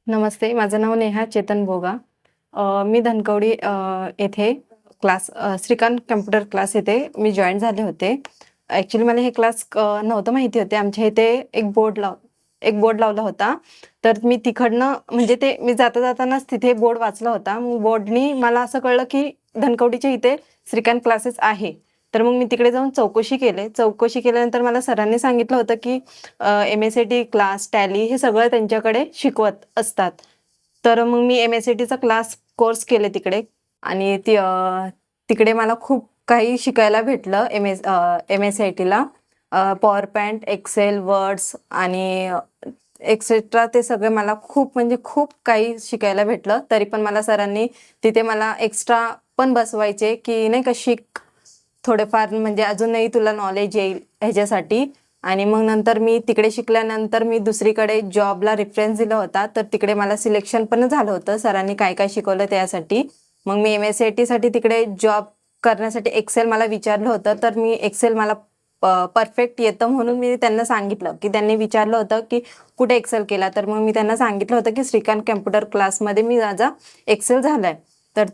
नमस्ते. माझं नाव नेहा चेतन बोगा. मी धनकवडी येथे Shrikant computer class येथे मी जॉइन झाले होते. ॲक्चुअली मला हे क्लास नव्हतं माहिती होते. आमच्या इथे एक बोर्ड लावला होता. तर मी तिकडनं म्हणजे ते मी जातानाच तिथे बोर्ड वाचला होता. मग बोर्डनी मला असं कळलं की धनकवडीच्या इथे श्रीकांत क्लासेस आहे. तर मग मी तिकडे जाऊन चौकशी केली. चौकशी केल्यानंतर मला सरांनी सांगितलं होतं की एम-एस-सी-आय-टी क्लास, टॅली हे सगळं त्यांच्याकडे शिकवत असतात. तर मग मी एम-एस-सी-आय-टीचा कोर्स केले तिकडे आणि तिकडे मला खूप काही शिकायला भेटलं एम-एस-सी-आय-टीला. पॉवर पॉइंट, एक्सेल, वर्ड्स आणि एक्सेट्रा ते सगळे मला खूप म्हणजे खूप काही शिकायला भेटलं. तरी पण मला सरांनी तिथे मला एक्स्ट्रा पण बसवायचे की नाही का शिक थोडेफार म्हणजे अजूनही तुला नॉलेज येईल ह्याच्यासाठी. आणि मग नंतर मी तिकडे शिकल्यानंतर मी दुसरीकडे जॉबला रेफरन्स दिला होता. तर तिकडे मला सिलेक्शन पण झालं होतं सरांनी काय काय शिकवलं त्यासाठी. मग मी एम-एस-सी-आय-टीसाठी तिकडे जॉब करण्यासाठी एक्सेल मला विचारलं होतं. तर मी एक्सेल मला परफेक्ट येतं म्हणून मी त्यांना सांगितलं की त्यांनी विचारलं होतं की कुठे एक्सेल केला. तर मग मी त्यांना सांगितलं होतं की श्रीकांत कॉम्प्युटर क्लासमध्ये मी माझा एक्सेल झाला आहे. तर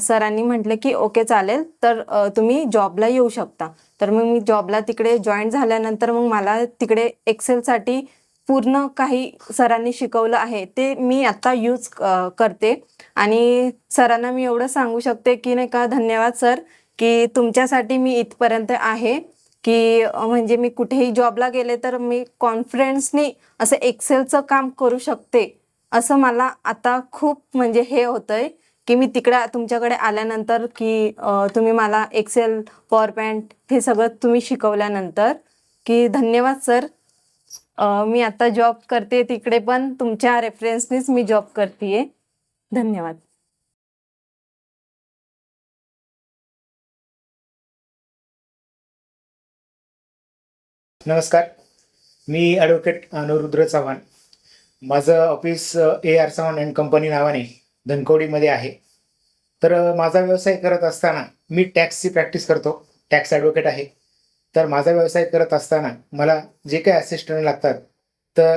सरांनी म्हटलं की ओके चालेल, तर तुम्ही जॉबला येऊ शकता. तर मग मी जॉबला तिकडे जॉईन झाल्यानंतर मग मला तिकडे एक्सेलसाठी पूर्ण काही सरांनी शिकवलं आहे ते मी आता यूज करते. आणि सरांना मी एवढं सांगू शकते की नाही का धन्यवाद सर, की तुमच्यासाठी मी इथपर्यंत आहे की म्हणजे मी कुठेही जॉबला गेले तर मी कॉन्फिडन्सनी असं एक्सेलचं काम करू शकते. असं मला आता खूप म्हणजे हे होतंय की मी तिकडे तुमच्याकडे आल्यानंतर की तुम्ही मला एक्सेल, पॉवर पॉइंट हे सगळं तुम्ही शिकवल्यानंतर की धन्यवाद सर. मी आता जॉब करते तिकडे पण तुमच्या रेफरन्सनीच मी जॉब करते. धन्यवाद. नमस्कार. मी ॲडव्होकेट अनुरुद्र चव्हाण. माझं office AR Chavan and company नावाने धनकवडीमध्ये आहे. तर माझा व्यवसाय करत असताना मी टॅक्सची प्रॅक्टिस करतो. टॅक्स ॲडव्होकेट आहे. तर माझा व्यवसाय करत असताना मला जे काही असिस्टंट लागतात तर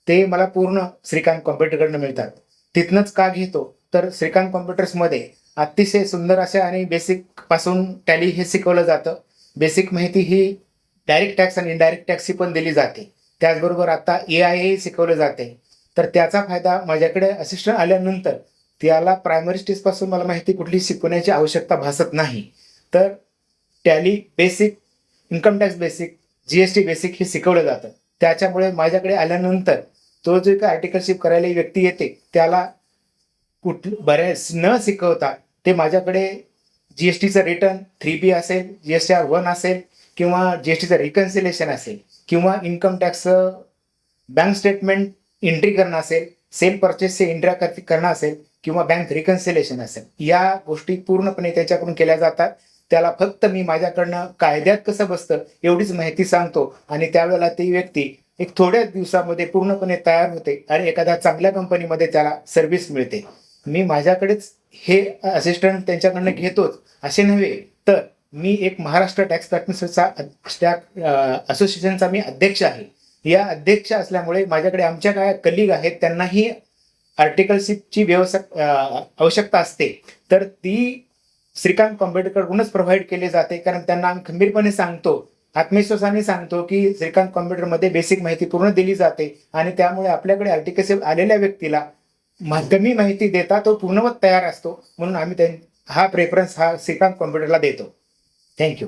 ते मला पूर्ण श्रीकांत कॉम्प्युटरकडनं मिळतात. तिथनंच का घेतो तर श्रीकांत कॉम्प्युटर्समध्ये अतिशय सुंदर अशा आणि बेसिकपासून टॅली हे शिकवलं जातं. बेसिक माहिती ही डायरेक्ट टॅक्स आणि इनडायरेक्ट टॅक्सची पण दिली जाते. त्याचबरोबर आता AI शिकवलं जाते. तर त्याचा फायदा माझ्याकडे असिस्टंट आल्यानंतर त्याला प्रायमरी स्टेजपासून मला माहिती कुठली शिकवण्याची आवश्यकता भासत नाही. तर tally basic, income tax basic, GST basic हे शिकवलं जातं. त्याच्यामुळे माझ्याकडे आल्यानंतर तो जो काही आर्टिकलशिप करायला व्यक्ती येते त्याला बऱ्याच न शिकवता ते माझ्याकडे GSTचं रिटर्न 3B असेल, GSTR1 असेल किंवा GSTचं रिकन्सिलेशन असेल किंवा इन्कम टॅक्सचं बँक स्टेटमेंट एंट्री करणं असेल, सेल परचेसचे एंट्र्या करणं असेल किंवा बँक रिकन्सिलेशन असेल, या गोष्टी पूर्णपणे त्याच्याकडून केल्या जातात. त्याला फक्त मी माझ्याकडनं कायद्यात कसं बसतं एवढीच माहिती सांगतो आणि त्यावेळेला ती व्यक्ती एक थोड्याच दिवसामध्ये पूर्णपणे तयार होते आणि एखाद्या चांगल्या कंपनीमध्ये त्याला सर्व्हिस मिळते. मी माझ्याकडेच हे असिस्टंट त्यांच्याकडनं घेतोच असे नव्हे, तर मी एक महाराष्ट्र टॅक्स प्रॅक्टिसचा असोसिएशनचा मी अध्यक्ष आहे. या अध्यक्ष असल्यामुळे माझ्याकडे आमच्या काय कलिग आहेत त्यांनाही आर्टिकलशिपची आवश्यकता असते. तर ती श्रीकांत कॉम्प्युटरकडूनच प्रोव्हाइड केली जाते. कारण त्यांना आम्ही खंबीरपणे सांगतो, आत्मविश्वासाने सांगतो की श्रीकांत कॉम्प्युटरमध्ये बेसिक माहिती पूर्ण दिली जाते आणि त्यामुळे आपल्याकडे आर्टिकलशिप आलेल्या व्यक्तीला कमी माहिती देता तो पूर्णवत तयार असतो. म्हणून आम्ही हा प्रेफरन्स श्रीकांत कॉम्प्युटरला देतो. थँक्यू.